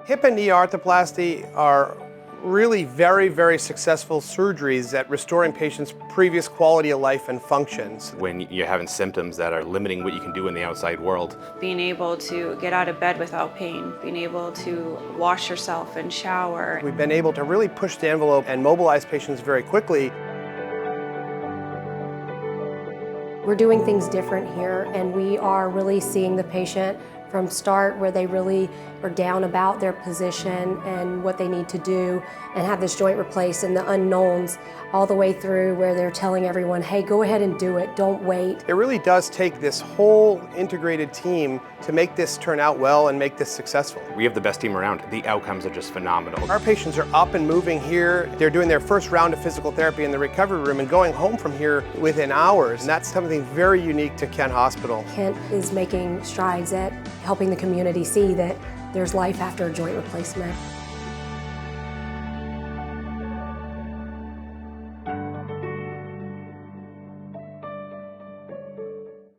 Hip and knee arthroplasty are really very successful surgeries at restoring patients' previous quality of life and functions. When you're having symptoms that are limiting what you can do in the outside world. Being able to get out of bed without pain, being able to wash yourself and shower. We've been able to really push the envelope and mobilize patients very quickly. We're doing things different here, and we are really seeing the patient from start where they really are down about their position and what they need to do and have this joint replaced and the unknowns all the way through where they're telling everyone, hey, go ahead and do it, don't wait. It really does take this whole integrated team to make this turn out well and make this successful. We have the best team around. The outcomes are just phenomenal. Our patients are up and moving here. They're doing their first round of physical therapy in the recovery room and going home from here within hours. And that's something very unique to Kent Hospital. Kent is making strides at helping the community see that there's life after a joint replacement.